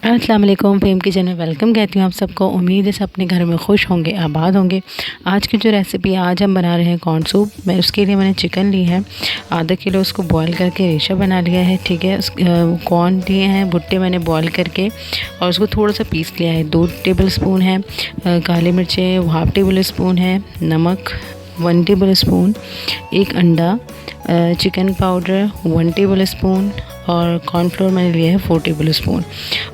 अस्सलाम वालेकुम। Fame kitchen में वेलकम कहती हूँ आप सबको। उम्मीद है सब अपने घर में खुश होंगे, आबाद होंगे। आज की जो रेसिपी आज हम बना रहे हैं कॉर्न सूप। उसके लिए मैंने चिकन ली है आधा किलो, उसको बॉईल करके रेशा बना लिया है। ठीक है, कॉर्न लिए हैं भुट्टे मैंने बॉईल करके और उसको थोड़ा सा पीस लिया है। 2 टेबल स्पून है काली मिर्चें, हाफ़ टेबल स्पून है नमक, 1 टेबल स्पून, 1 अंडा, चिकन पाउडर 1 टेबल स्पून और कॉर्नफ्लोर मैंने लिया है 4 टेबल स्पून।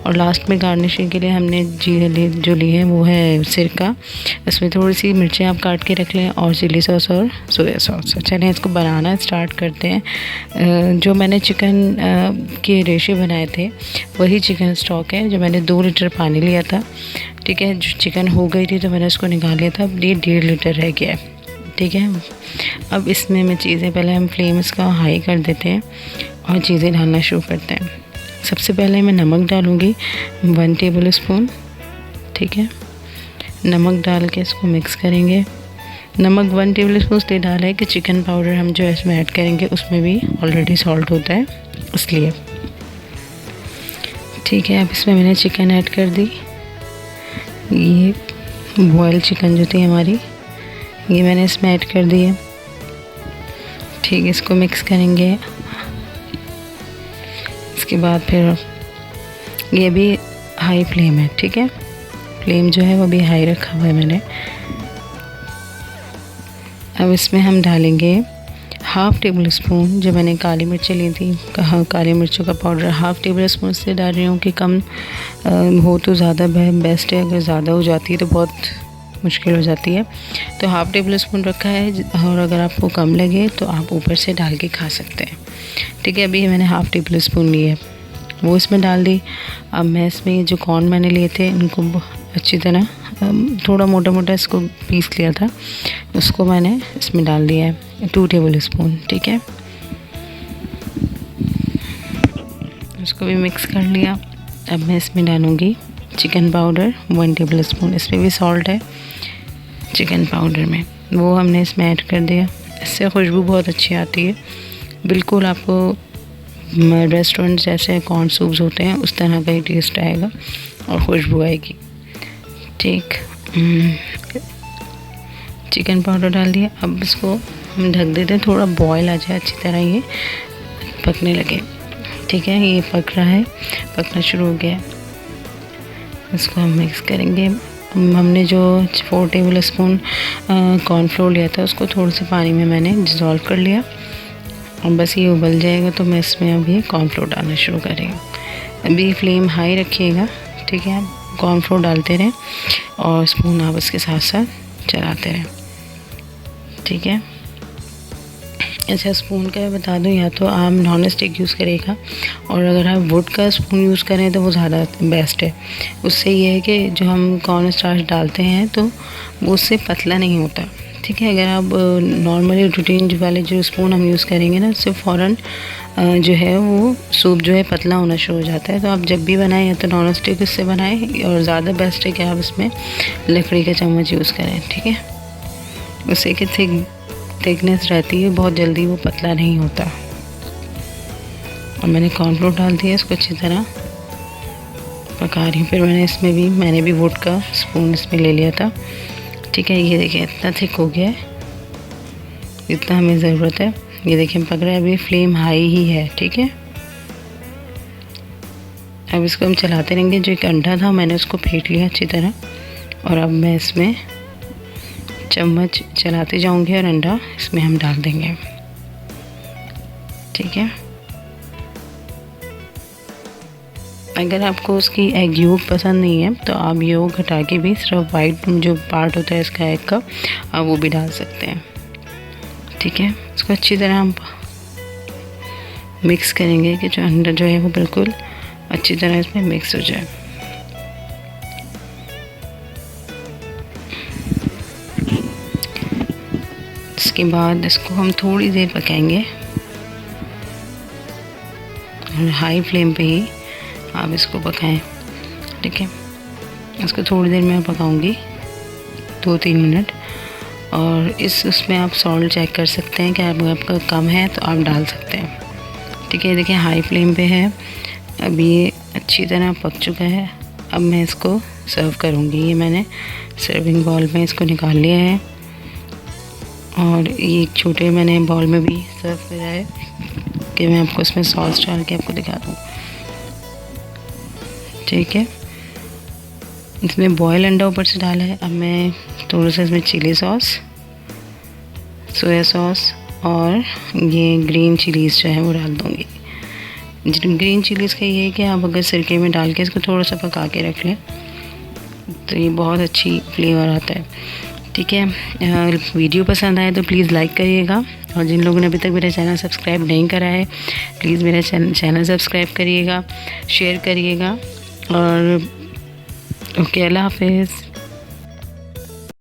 और लास्ट में गार्निशिंग के लिए हमने जो ली है वो है सिरका। इसमें थोड़ी सी मिर्चें आप काट के रख लें और चिली सॉस और सोया सॉस। चलें इसको बनाना स्टार्ट करते हैं। जो मैंने चिकन के रेशे बनाए थे वही चिकन स्टॉक है जो मैंने 2 लीटर पानी लिया था। ठीक है, जो चिकन हो गई थी तो मैंने उसको निकाल लिया था। अब ये 1.5 लीटर रह गया है। ठीक है, अब इसमें मैं चीज़ें पहले हम फ्लेम इसका हाई कर देते हैं और चीज़ें डालना शुरू करते हैं। सबसे पहले मैं नमक डालूँगी 1 टेबल स्पून। ठीक है, नमक डाल के इसको मिक्स करेंगे। नमक 1 टेबल स्पून इसलिए डाला है कि चिकन पाउडर हम जो इसमें ऐड करेंगे उसमें भी ऑलरेडी सॉल्ट होता है, इसलिए। ठीक है, अब इसमें मैंने चिकन ऐड कर दी। ये बॉयल चिकन जो थी हमारी, ये मैंने इसमें ऐड कर दी है। ठीक है, इसको मिक्स करेंगे। इसके बाद फिर ये भी हाई फ्लेम है। ठीक है, फ्लेम जो है वो भी हाई रखा हुआ है मैंने। अब इसमें हम डालेंगे हाफ़ टेबल स्पून जो मैंने काली मिर्चें ली थी, काली मिर्चों का पाउडर हाफ़ टेबल स्पून से डाल रही हूँ कि कम हो तो ज़्यादा बेस्ट है। अगर ज़्यादा हो जाती है तो बहुत मुश्किल हो जाती है, तो हाफ़ टेबल स्पून रखा है। और अगर आपको कम लगे तो आप ऊपर से डाल के खा सकते हैं। ठीक है, अभी मैंने हाफ़ टेबल स्पून ली है, वो इसमें डाल दी। अब मैं इसमें जो कॉर्न मैंने लिए थे इनको अच्छी तरह थोड़ा मोटा मोटा इसको पीस लिया था, उसको मैंने इसमें डाल दिया है 2 टेबल स्पून। ठीक है, उसको भी मिक्स कर लिया। अब मैं इसमें डालूँगी चिकन पाउडर 1 टेबल स्पून। इसमें भी सॉल्ट है चिकन पाउडर में, वो हमने इसमें ऐड कर दिया। इससे खुशबू बहुत अच्छी आती है, बिल्कुल आपको रेस्टोरेंट जैसे कॉर्न सूप्स होते हैं उस तरह का ही टेस्ट आएगा और खुशबू आएगी। ठीक, चिकन पाउडर डाल दिया। अब इसको हम ढक देते हैं, थोड़ा बॉयल आ जाए अच्छी तरह, ये पकने लगे। ठीक है, ये पक रहा है, पकना शुरू हो गया। इसको हम मिक्स करेंगे। हमने जो 4 टेबल स्पून कॉर्नफ्लोर लिया था उसको थोड़े से पानी में मैंने डिज़ोल्व कर लिया और बस ये उबल जाएगा तो मैं इसमें अभी कॉर्नफ्लोर डालना शुरू करेंगे। अभी फ्लेम हाई रखिएगा। ठीक है, आप कॉर्नफ्लोर डालते रहें और स्पून आप इसके साथ साथ चलाते रहें। ठीक है, अच्छा, स्पून का मैं बता दूं, या तो आप नॉन स्टिक यूज़ करेगा और अगर आप वुड का स्पून यूज़ करें तो वो ज़्यादा बेस्ट है। उससे ये है कि जो हम कॉर्न स्टार्च डालते हैं तो वो उससे पतला नहीं होता। ठीक है, अगर आप नॉर्मली रूटीन वाले जो स्पून हम यूज़ करेंगे ना, उससे फ़ौरन जो है वो सूप जो है पतला होना शुरू हो जाता है। तो आप जब भी बनाएं या तो नॉन स्टिक उससे बनाएं, और ज़्यादा बेस्ट है कि आप इसमें लकड़ी का चम्मच यूज़ करें। ठीक है, उससे कि थिकनेस रहती है, बहुत जल्दी वो पतला नहीं होता। और मैंने कॉर्नफ्लोर डाल दिया, इसको अच्छी तरह पका रही हूँ। फिर मैंने भी वुड का स्पून इसमें ले लिया था। ठीक है, ये देखिए इतना थिक हो गया है, इतना हमें ज़रूरत है। ये देखिए पक रहा है, अभी फ्लेम हाई ही है। ठीक है, अब इसको हम चलाते रहेंगे। जो एक अंडा था मैंने उसको फेंट लिया अच्छी तरह और अब मैं इसमें चम्मच चलाते जाऊंगी और अंडा इसमें हम डाल देंगे। ठीक है, अगर आपको उसकी एग योक पसंद नहीं है तो आप योक हटा के भी सिर्फ वाइट जो पार्ट होता है इसका एग का, आप वो भी डाल सकते हैं। ठीक है, इसको अच्छी तरह हम मिक्स करेंगे कि जो अंडा जो है वो बिल्कुल अच्छी तरह इसमें मिक्स हो जाए। इसके बाद इसको हम थोड़ी देर पकाएंगे और हाई फ्लेम पे ही आप इसको पकाएं। ठीक है, इसको थोड़ी देर मैं पकाऊंगी 2-3 मिनट। और उसमें आप सॉल्ट चेक कर सकते हैं कि आपका कम है तो आप डाल सकते हैं। ठीक है, देखिए हाई फ्लेम पे है। अब ये अच्छी तरह पक चुका है। अब मैं इसको सर्व करूँगी। ये मैंने सर्विंग बाउल में इसको निकाल लिया है और ये छोटे मैंने बाउल में भी सर्व करा है कि मैं आपको इसमें सॉस डाल के आपको दिखा दूँ। ठीक है, इसमें बॉयल अंडा ऊपर से डाला है। अब मैं थोड़ा सा इसमें चिली सॉस, सोया सॉस और ये ग्रीन चिलीज़ जो है वो डाल दूँगी। ग्रीन चिलीज़ का ये है कि आप अगर सिरके में डाल के इसको थोड़ा सा पका के रख लें तो ये बहुत अच्छी फ्लेवर आता है। ठीक है, वीडियो पसंद आए तो प्लीज़ लाइक करिएगा और जिन लोगों ने अभी तक मेरा चैनल सब्सक्राइब नहीं करा है प्लीज़ मेरा चैनल सब्सक्राइब करिएगा, शेयर करिएगा और ओके, अल्लाह हाफिज़।